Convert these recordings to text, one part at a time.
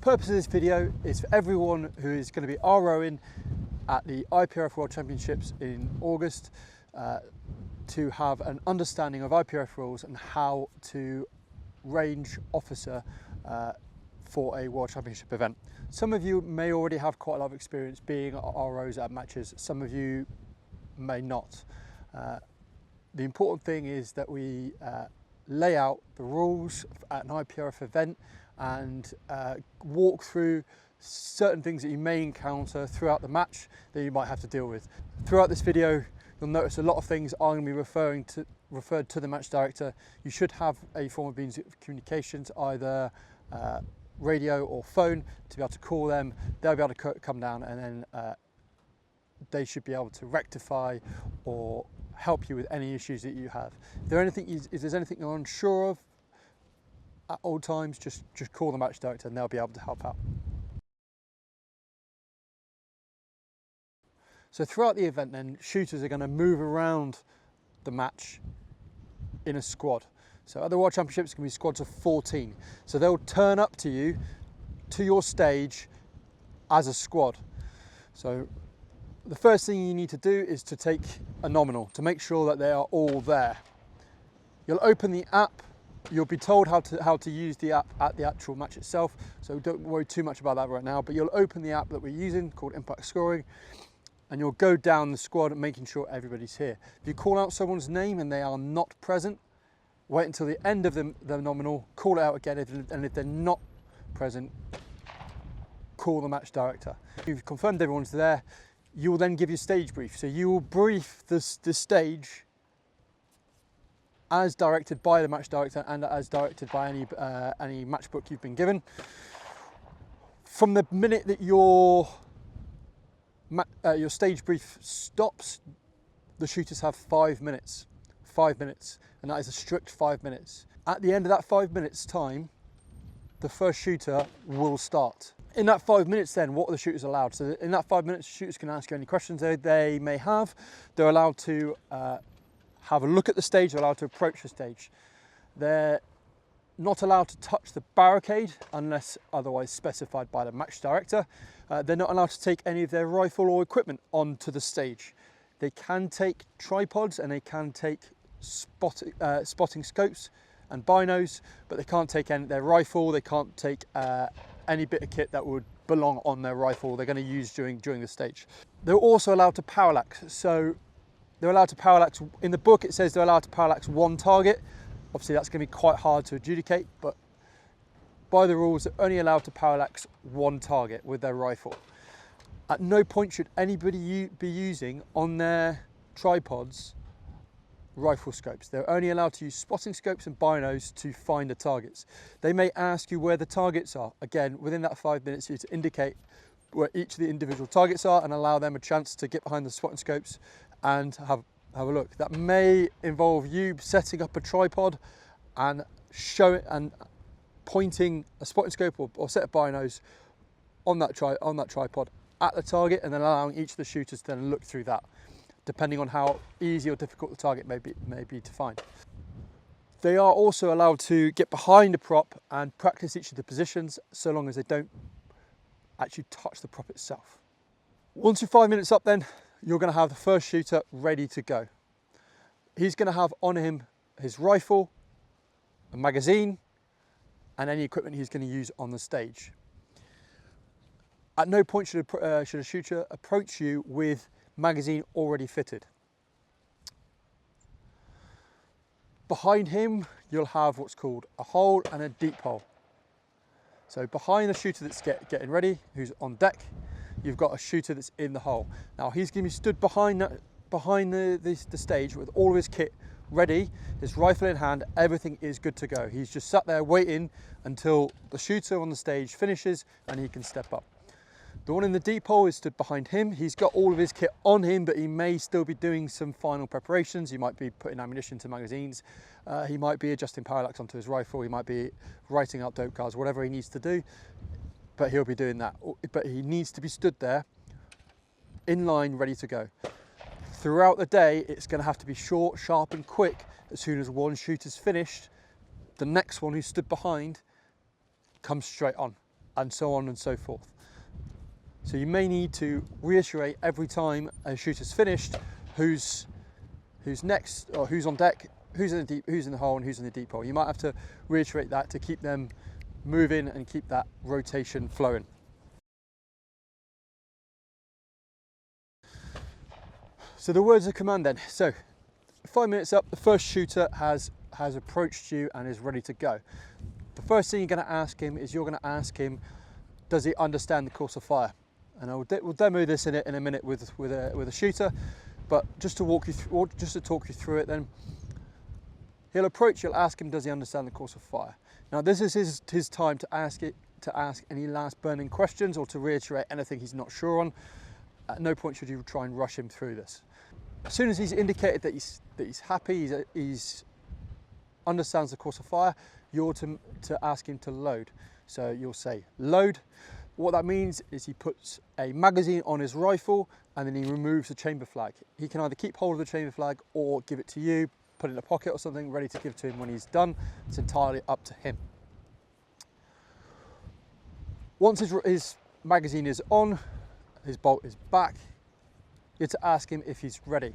purpose of this video is for everyone who is going to be ROing at the IPRF World Championships in August to have an understanding of IPRF rules and how to range officer for a World Championship event. Some of you may already have quite a lot of experience being ROs at matches, some of you may not. The important thing is that we lay out the rules at an IPRF event and walk through certain things that you may encounter throughout the match that you might have to deal with. Throughout this video, you'll notice a lot of things I'm going to be referred to the match director. You should have a form of means of communications, either radio or phone, to be able to call them. They'll be able to come down and then they should be able to rectify or help you with any issues that you have. If there's anything you're unsure of at all times, just call the match director and they'll be able to help out. So throughout the event then, shooters are going to move around the match in a squad. So at the World Championships, it's going to be squads of 14. So they'll turn up to you, to your stage as a squad. So the first thing you need to do is to take a nominal to make sure that they are all there. You'll open the app. You'll be told how to use the app at the actual match itself. So don't worry too much about that right now, but you'll open the app that we're using called Impact Scoring, and you'll go down the squad making sure everybody's here. If you call out someone's name and they are not present, wait until the end of the nominal, call it out again, and if they're not present, call the match director. If you've confirmed everyone's there, you will then give your stage brief. So you will brief the stage as directed by the match director and as directed by any match book you've been given. From the minute that your stage brief stops, the shooters have 5 minutes. 5 minutes, and that is a strict 5 minutes. At the end of that 5 minutes time, the first shooter will start. In that 5 minutes then, what are the shooters allowed? So in that 5 minutes, shooters can ask you any questions they may have. They're allowed to have a look at the stage, they're allowed to approach the stage. They're not allowed to touch the barricade unless otherwise specified by the match director. They're not allowed to take any of their rifle or equipment onto the stage. They can take tripods and they can take spotting scopes and binos, but they can't take their rifle, they can't take any bit of kit that would belong on their rifle they're going to use during the stage. They're also allowed to parallax. So they're allowed to parallax, in the book it says they're allowed to parallax one target. Obviously that's going to be quite hard to adjudicate, but by the rules they're only allowed to parallax one target with their rifle. At no point should anybody be using on their tripods rifle scopes. They're only allowed to use spotting scopes and binos to find the targets. They may ask you where the targets are. Again, within that 5 minutes, you to indicate where each of the individual targets are and allow them a chance to get behind the spotting scopes and have a look. That may involve you setting up a tripod and pointing a spotting scope or set of binos on that tripod at the target, and then allowing each of the shooters to then look through that, depending on how easy or difficult the target may be to find. They are also allowed to get behind a prop and practice each of the positions, so long as they don't actually touch the prop itself. Once you're 5 minutes up then, you're going to have the first shooter ready to go. He's going to have on him his rifle, a magazine, and any equipment he's going to use on the stage. At no point should a shooter approach you with magazine already fitted. Behind him, you'll have what's called a hole and a deep hole. So behind the shooter that's getting ready, who's on deck, you've got a shooter that's in the hole. Now he's going to be stood behind the stage with all of his kit ready, his rifle in hand, everything is good to go. He's just sat there waiting until the shooter on the stage finishes and he can step up. The one in the deep hole is stood behind him. He's got all of his kit on him, but he may still be doing some final preparations. He might be putting ammunition to magazines. He might be adjusting parallax onto his rifle. He might be writing out dope cards, whatever he needs to do, but he'll be doing that. But he needs to be stood there in line, ready to go. Throughout the day, it's going to have to be short, sharp and quick. As soon as one shooter's finished, the next one who stood behind comes straight on. and so on and so forth. So you may need to reiterate every time a shooter's finished who's next, or who's on deck, who's in the deep, who's in the hole, and who's in the deep hole. You might have to reiterate that to keep them moving and keep that rotation flowing. So the words of command then. So 5 minutes up, the first shooter has approached you and is ready to go. The first thing you're going to ask him is you're going to ask him, does he understand the course of fire? And we'll demo this in a minute with a shooter, but just to talk you through it, then he'll approach. You'll ask him, does he understand the course of fire? Now this is his time to ask any last burning questions or to reiterate anything he's not sure on. At no point should you try and rush him through this. As soon as he's indicated that he's happy, he's understands the course of fire, you're to ask him to load. So you'll say load. What that means is he puts a magazine on his rifle and then he removes the chamber flag. He can either keep hold of the chamber flag or give it to you, put it in a pocket or something, ready to give to him when he's done. It's entirely up to him. Once his magazine is on, his bolt is back, you're to ask him if he's ready.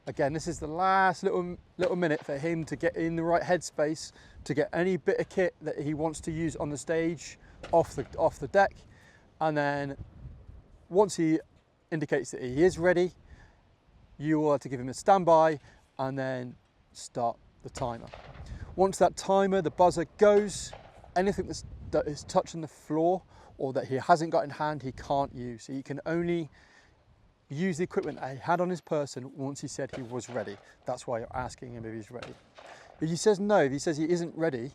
Again, this is the last little minute for him to get in the right headspace to get any bit of kit that he wants to use on the stage off the deck, and then once he indicates that he is ready, you will have to give him a standby and then start the timer. Once that timer, the buzzer goes, anything that is touching the floor or that he hasn't got in hand, he can't use. So he can only use the equipment that he had on his person once he said he was ready. That's why you're asking him if he's ready. If he says no, if he says he isn't ready,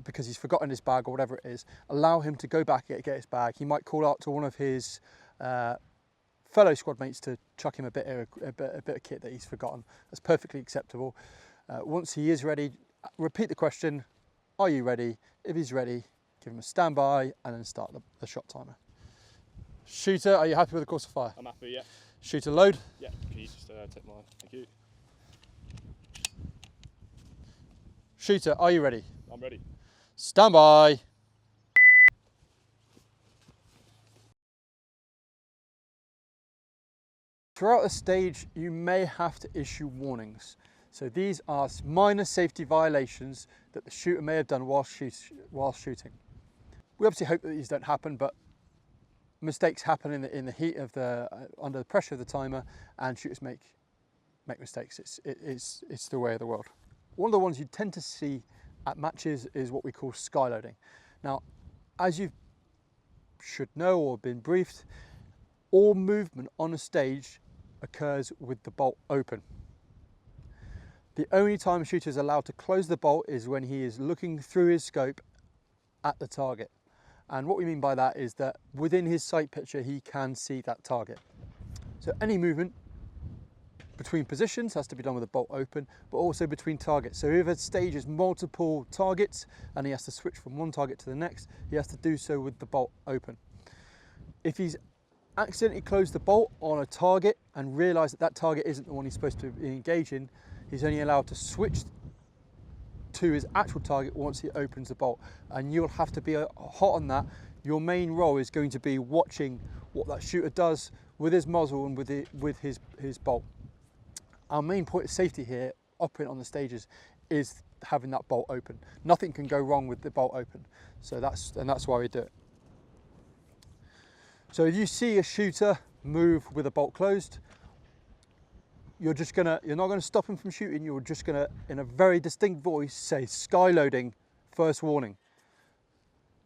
because he's forgotten his bag or whatever it is, allow him to go back and get his bag. He might call out to one of his fellow squad mates to chuck him a bit of kit that he's forgotten. That's perfectly acceptable. Once he is ready, repeat the question, are you ready? If he's ready, give him a standby and then start the shot timer. Shooter, are you happy with the course of fire? I'm happy, yeah. Shooter, load. Yeah, can you just take mine? Thank you. Shooter, are you ready? I'm ready. Standby. Throughout the stage, you may have to issue warnings. So these are minor safety violations that the shooter may have done while shooting. We obviously hope that these don't happen, but mistakes happen in the heat of under the pressure of the timer, and shooters make mistakes. It's the way of the world. One of the ones you tend to see at matches is what we call skyloading. Now, as you should know or been briefed, all movement on a stage occurs with the bolt open. The only time a shooter is allowed to close the bolt is when he is looking through his scope at the target. And what we mean by that is that within his sight picture, he can see that target. So any movement between positions has to be done with the bolt open, but also between targets. So if a stage has multiple targets and he has to switch from one target to the next, he has to do so with the bolt open. If he's accidentally closed the bolt on a target and realised that target isn't the one he's supposed to be engaging, he's only allowed to switch to his actual target once he opens the bolt, and you'll have to be hot on that. Your main role is going to be watching what that shooter does with his muzzle and with his bolt. Our main point of safety here, operating on the stages, is having that bolt open. Nothing can go wrong with the bolt open, so that's why we do it. So if you see a shooter move with a bolt closed, you're not gonna stop him from shooting. You're just gonna, in a very distinct voice, say skyloading, first warning,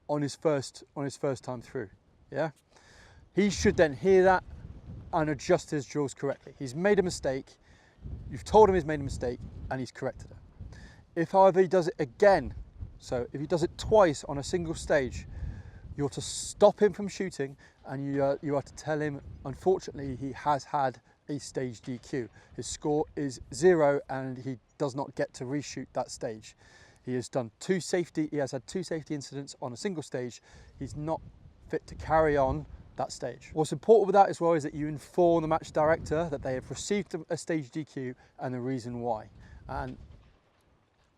on his first time through. Yeah, he should then hear that and adjust his drills correctly. He's made a mistake. You've told him he's made a mistake and he's corrected it. If, however, he does it again, so if he does it twice on a single stage, you're to stop him from shooting, and you are to tell him, unfortunately, he has had a stage DQ. His score is 0 and he does not get to reshoot that stage. He has had 2 safety incidents on a single stage. He's not fit to carry on that stage. What's important with that as well is that you inform the match director that they have received a stage DQ and the reason why. And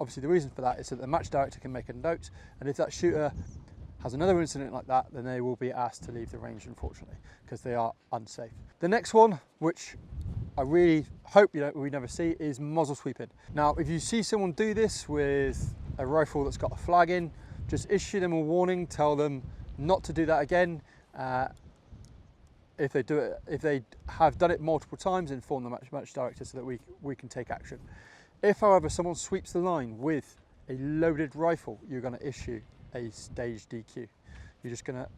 obviously the reason for that is that the match director can make a note, and if that shooter has another incident like that, then they will be asked to leave the range, unfortunately, because they are unsafe. The next one, which I really hope we never see, is muzzle sweeping. Now, if you see someone do this with a rifle that's got a flag in, just issue them a warning, tell them not to do that again. If they have done it multiple times, inform the match director so that we can take action. If, however, someone sweeps the line with a loaded rifle, you're going to issue a stage DQ. You're just going to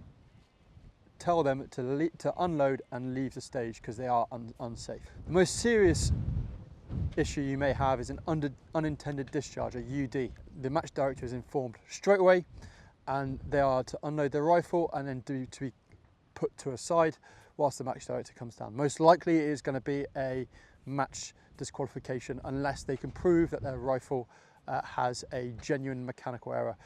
tell them to unload and leave the stage because they are unsafe. The most serious issue you may have is an unintended discharge, a UD. The match director is informed straight away, and they are to unload their rifle and then to be put to a side whilst the match director comes down. Most likely it is going to be a match disqualification unless they can prove that their rifle has a genuine mechanical error.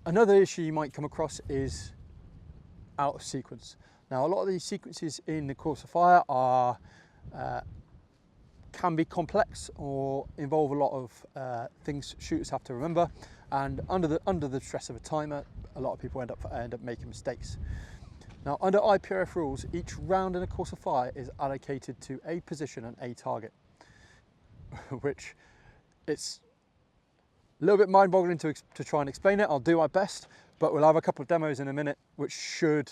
Another issue you might come across is out of sequence. Now, a lot of these sequences in the course of fire are can be complex or involve a lot of things shooters have to remember, and under the stress of a timer, a lot of people end up making mistakes. Now, under IPRF rules, each round in a course of fire is allocated to a position and a target, which it's a little bit mind-boggling to try and explain it. I'll do my best, but we'll have a couple of demos in a minute which should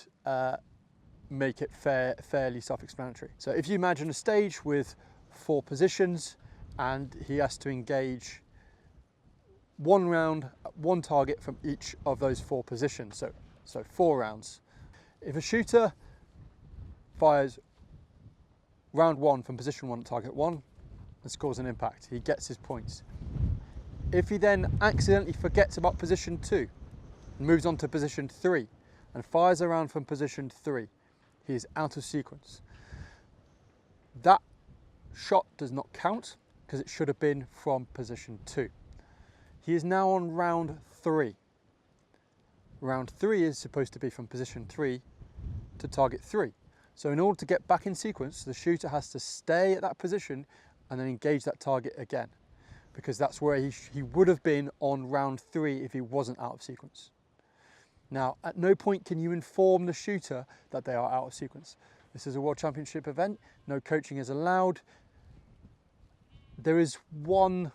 make it fairly self-explanatory. So if you imagine a stage with 4 positions and he has to engage one round, one target from each of those 4 positions, so 4 rounds. If a shooter fires round 1 from position 1 at target 1 and scores an impact, he gets his points. If he then accidentally forgets about position 2 and moves on to position 3 and fires around from position 3, he is out of sequence. That shot does not count because it should have been from position 2. He is now on round 3. Round 3 is supposed to be from position 3 to target 3. So in order to get back in sequence, the shooter has to stay at that position and then engage that target again, because that's where he would have been on round 3 if he wasn't out of sequence. Now, at no point can you inform the shooter that they are out of sequence. This is a World Championship event, no coaching is allowed. There is one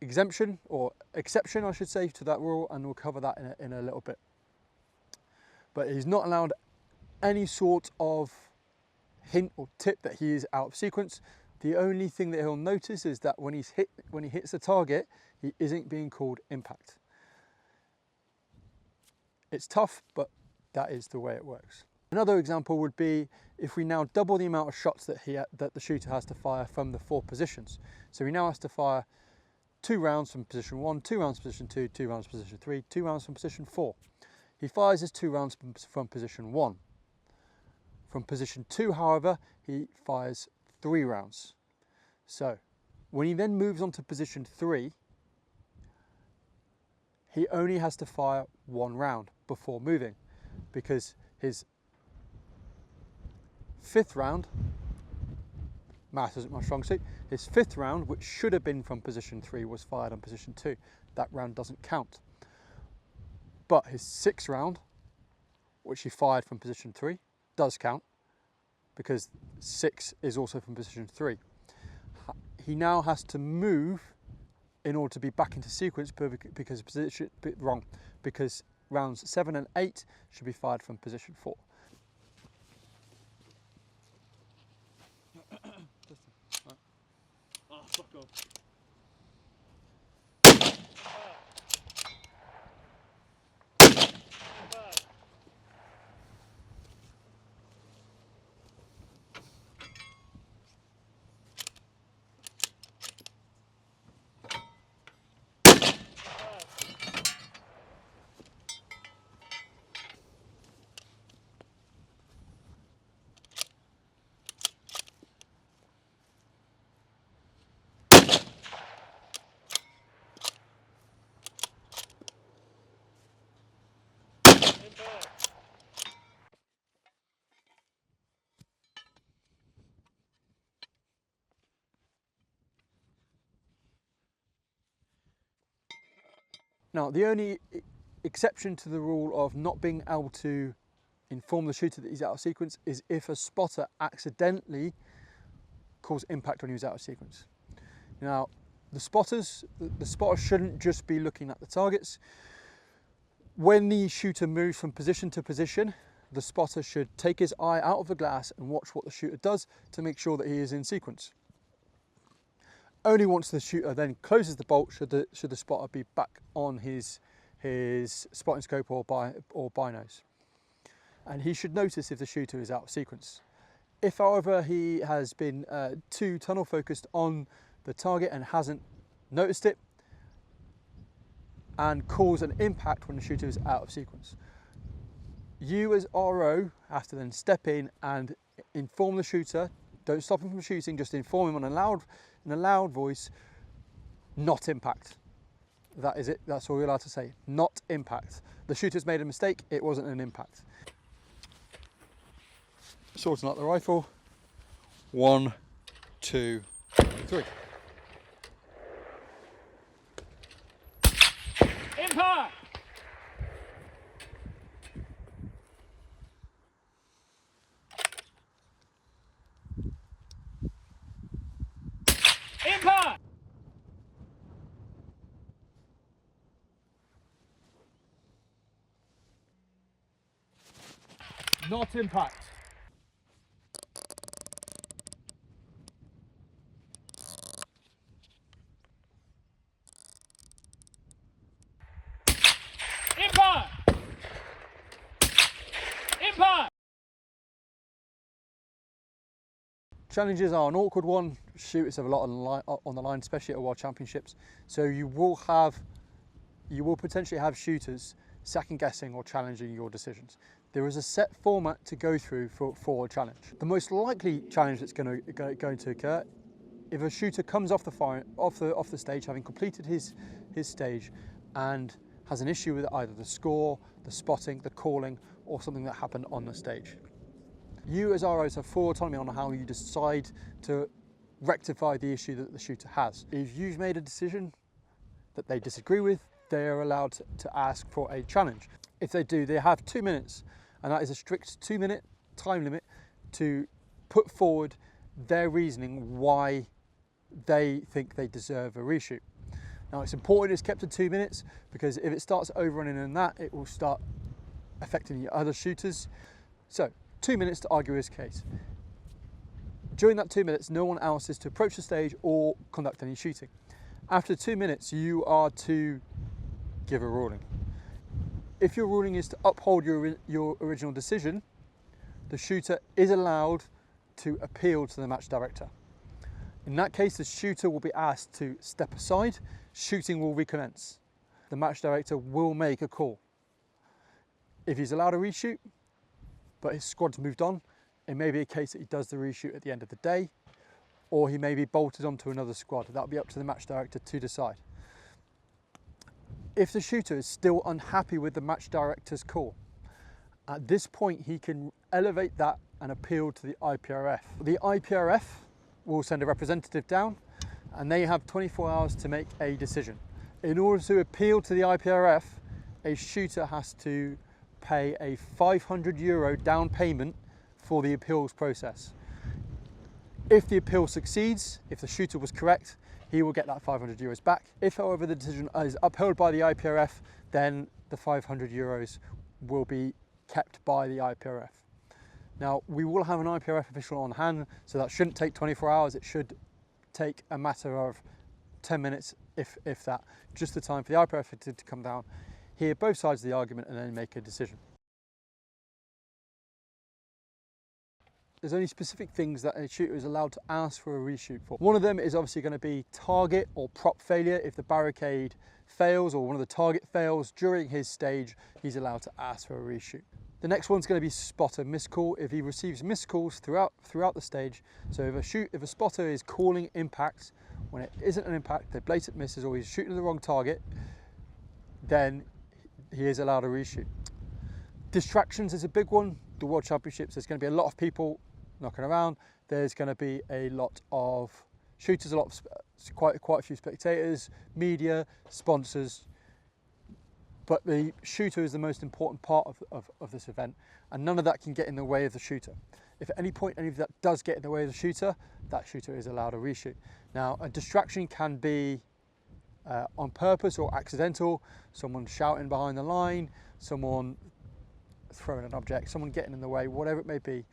exemption, or exception I should say, to that rule, and we'll cover that in a little bit. But he's not allowed any sort of hint or tip that he is out of sequence. The only thing that he'll notice is that when he hits the target, he isn't being called impact. It's tough, but that is the way it works. Another example would be if we now double the amount of shots that the shooter has to fire from the 4 positions. So he now has to fire 2 rounds from position 1, 2 rounds from position 2, 2 rounds from position 3, 2 rounds from position 4. He fires his 2 rounds from position 1. From position 2, however, he fires 3 rounds. So when he then moves on to position 3, he only has to fire 1 round before moving, because his 5th round, math isn't my strong suit, his 5th round, which should have been from position 3, was fired on position 2. That round doesn't count. But his 6th round, which he fired from position 3, does count, because 6 is also from position 3. He now has to move in order to be back into sequence, because rounds 7 and 8 should be fired from position 4. Oh, fuck off. Now, the only exception to the rule of not being able to inform the shooter that he's out of sequence is if a spotter accidentally cause impact when he was out of sequence. Now, the spotter shouldn't just be looking at the targets. When the shooter moves from position to position, the spotter should take his eye out of the glass and watch what the shooter does to make sure that he is in sequence. Only once the shooter then closes the bolt should the spotter be back on his spotting scope or binos. And he should notice if the shooter is out of sequence. If, however, he has been too tunnel focused on the target and hasn't noticed it and cause an impact when the shooter is out of sequence, you as RO have to then step in and inform the shooter. Don't stop him from shooting, just inform him in a loud voice, not impact. That is it, that's all you're allowed to say, not impact. The shooter's made a mistake, it wasn't an impact. Sorting out the rifle. 1, 2, 3. Impact! Impact! Not impact. Impact! Impact! Challenges are an awkward one. Shooters have a lot on the line, especially at World Championships. So you will potentially have shooters second guessing or challenging your decisions. There is a set format to go through for a challenge. The most likely challenge that's going to occur, if a shooter comes off the stage, having completed his stage, and has an issue with either the score, the spotting, the calling, or something that happened on the stage. You as ROs have full autonomy on how you decide to rectify the issue that the shooter has. If you've made a decision that they disagree with, they are allowed to ask for a challenge. If they do, they have 2 minutes, and that is a strict 2-minute time limit to put forward their reasoning why they think they deserve a reshoot. Now, it's important it's kept to 2 minutes, because if it starts overrunning in that, it will start affecting your other shooters. So 2 minutes to argue his case. During that 2 minutes, no one else is to approach the stage or conduct any shooting. After 2 minutes, you are to give a ruling. If your ruling is to uphold your original decision, the shooter is allowed to appeal to the match director. In that case, the shooter will be asked to step aside, shooting will recommence. The match director will make a call. If he's allowed a reshoot, but his squad's moved on, it may be a case that he does the reshoot at the end of the day, or he may be bolted onto another squad. That'll be up to the match director to decide. If the shooter is still unhappy with the match director's call, at this point he can elevate that and appeal to the IPRF. The IPRF will send a representative down, and they have 24 hours to make a decision. In order to appeal to the IPRF, a shooter has to pay a €500 down payment for the appeals process. If the appeal succeeds, if the shooter was correct, he will get that €500 back. If, however, the decision is upheld by the IPRF, then the €500 will be kept by the IPRF. Now, we will have an IPRF official on hand, so that shouldn't take 24 hours. It should take a matter of 10 minutes, if that, just the time for the IPRF to come down, hear both sides of the argument, and then make a decision. There's only specific things that a shooter is allowed to ask for a reshoot for. One of them is obviously going to be target or prop failure. If the barricade fails or one of the target fails during his stage, he's allowed to ask for a reshoot. The next one's going to be spotter miscall. If he receives miscalls throughout the stage, so if a spotter is calling impacts when it isn't an impact, they're blatant misses, or he's shooting the wrong target, then he is allowed a reshoot. Distractions is a big one. The World Championships, there's going to be a lot of people knocking around. There's going to be a lot of shooters, quite a few spectators, media, sponsors. But the shooter is the most important part of this event, and none of that can get in the way of the shooter. If at any point any of that does get in the way of the shooter, that shooter is allowed a reshoot. Now, a distraction can be on purpose or accidental, someone shouting behind the line, someone throwing an object, someone getting in the way, whatever it may be.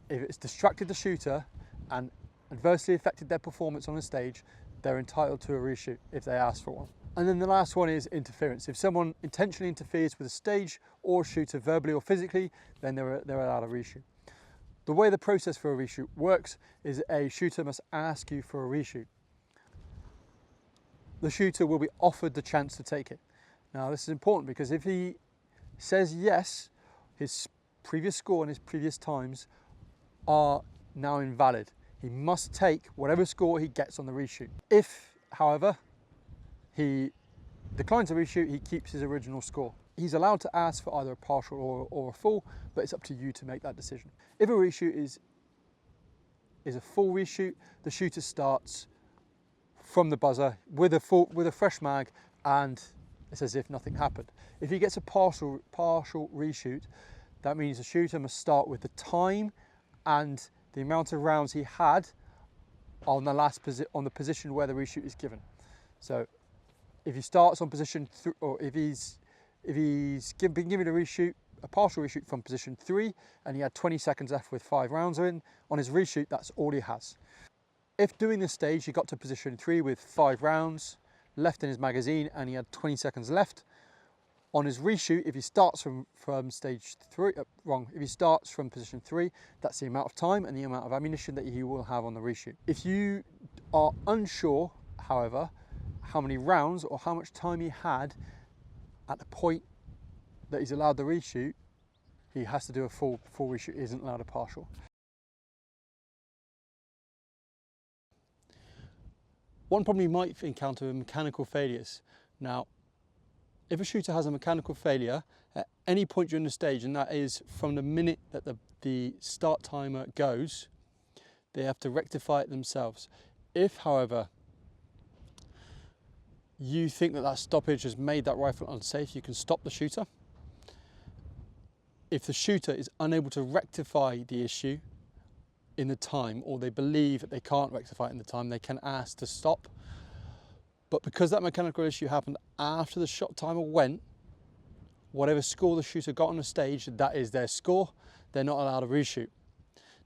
If it's distracted the shooter and adversely affected their performance on the stage, they're entitled to a reshoot if they ask for one. And then the last one is interference. If someone intentionally interferes with a stage or a shooter verbally or physically, then they're allowed a reshoot. The way the process for a reshoot works is a shooter must ask you for a reshoot. The shooter will be offered the chance to take it. Now, this is important because if he says yes, his previous score and his previous times are now invalid. He must take whatever score he gets on the reshoot. If, however, he declines a reshoot, he keeps his original score. He's allowed to ask for either a partial or a full, but it's up to you to make that decision. If a reshoot is a full reshoot, the shooter starts from the buzzer with a fresh mag, and it's as if nothing happened. If he gets a partial reshoot, that means the shooter must start with the time and the amount of rounds he had on the position where the reshoot is given. So if he starts on position or if he's been given a partial reshoot from position 3 and he had 20 seconds left with 5 rounds in, on his reshoot, that's all he has. If doing this stage he got to position 3 with 5 rounds left in his magazine and he had 20 seconds left, on his reshoot, if he starts from stage 3, if he starts from position 3, that's the amount of time and the amount of ammunition that he will have on the reshoot. If you are unsure, however, how many rounds or how much time he had at the point that he's allowed the reshoot, he has to do a full reshoot. He isn't allowed a partial. One problem you might encounter are mechanical failures. Now, if a shooter has a mechanical failure at any point during the stage, and that is from the minute that the start timer goes, they have to rectify it themselves. If, however, you think that stoppage has made that rifle unsafe, you can stop the shooter. If the shooter is unable to rectify the issue in the time, or they believe that they can't rectify it in the time, they can ask to stop. But because that mechanical issue happened after the shot timer went, whatever score the shooter got on the stage, that is their score. They're not allowed a reshoot.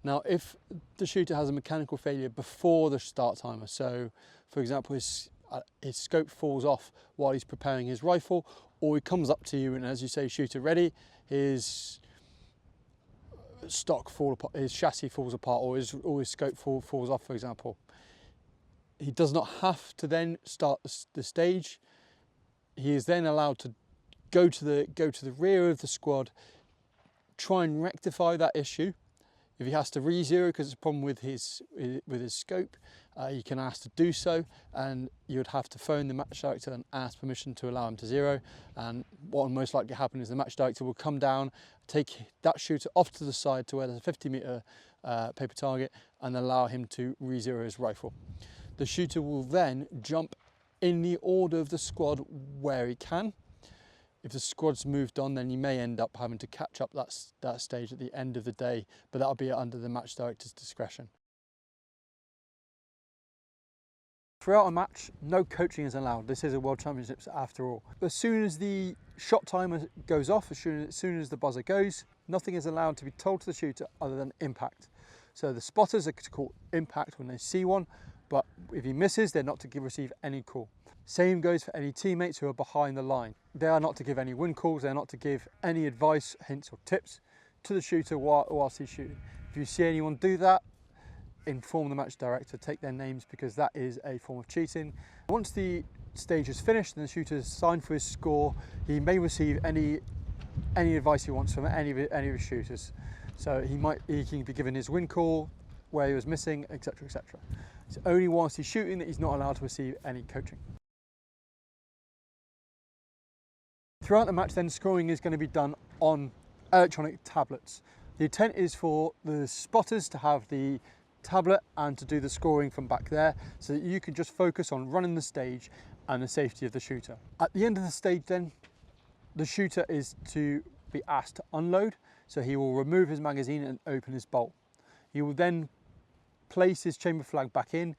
Now, if the shooter has a mechanical failure before the start timer, so for example, his scope falls off while he's preparing his rifle, or he comes up to you and as you say, shooter ready, his stock falls apart, his chassis falls apart, or his scope falls off, for example. He does not have to then start the stage. He is then allowed to go to the rear of the squad, try and rectify that issue. If he has to re-zero because it's a problem with his scope, you can ask to do so, and you would have to phone the match director and ask permission to allow him to zero. And what will most likely happen is the match director will come down, take that shooter off to the side to where there's a 50-meter paper target, and allow him to re-zero his rifle. The shooter will then jump in the order of the squad where he can. If the squad's moved on, then you may end up having to catch up that stage at the end of the day, but that'll be under the match director's discretion. Throughout a match, no coaching is allowed. This is a World Championships after all. As soon as the shot timer goes off, as soon as the buzzer goes, nothing is allowed to be told to the shooter other than impact. So the spotters are called impact when they see one, but if he misses, they're not to receive any call. Same goes for any teammates who are behind the line. They are not to give any win calls, they're not to give any advice, hints or tips to the shooter whilst he's shooting. If you see anyone do that, inform the match director, take their names, because that is a form of cheating. Once the stage is finished and the shooter is signed for his score, he may receive any advice he wants from any of his shooters. So he can be given his win call, where he was missing, etc, etc. It's only whilst he's shooting that he's not allowed to receive any coaching. Throughout the match then, scoring is going to be done on electronic tablets. The intent is for the spotters to have the tablet and to do the scoring from back there, so that you can just focus on running the stage and the safety of the shooter. At the end of the stage then, the shooter is to be asked to unload, so he will remove his magazine and open his bolt. He will then place his chamber flag back in,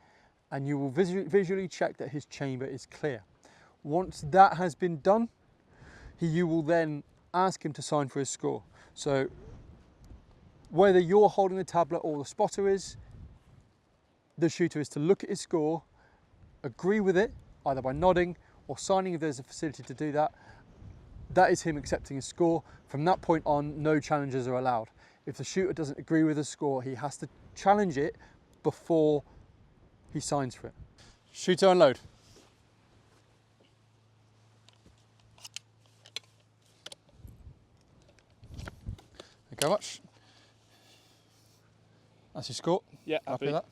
and you will visually check that his chamber is clear. Once that has been done, you will then ask him to sign for his score. So whether you're holding the tablet or the spotter is, the shooter is to look at his score, agree with it, either by nodding or signing if there's a facility to do that. That is him accepting his score. From that point on, no challenges are allowed. If the shooter doesn't agree with the score, he has to challenge it before he signs for it. Shooter unload. Thank you very much. That's your score. Yeah, Happy happy. with that?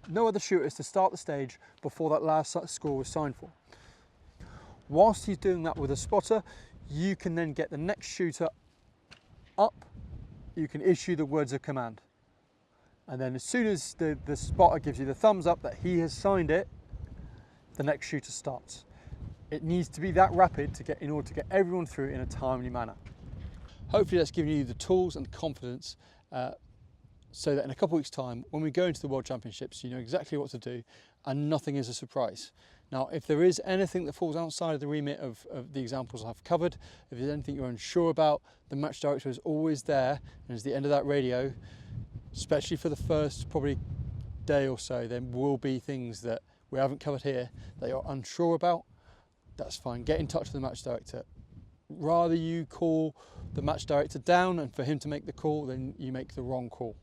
No other shooter is to start the stage before that last score was signed for. Whilst he's doing that with a spotter, you can then get the next shooter up. You can issue the words of command. And then as soon as the spotter gives you the thumbs up that he has signed it, the next shooter starts. It needs to be that rapid in order to get everyone through in a timely manner. Hopefully that's given you the tools and confidence so that in a couple of weeks' time, when we go into the World Championships, you know exactly what to do and nothing is a surprise. Now, if there is anything that falls outside of the remit of the examples I've covered, if there's anything you're unsure about, the match director is always there, and at the end of that radio, especially for the first probably day or so, there will be things that we haven't covered here that you're unsure about. That's fine, get in touch with the match director. Rather you call the match director down and for him to make the call than you make the wrong call.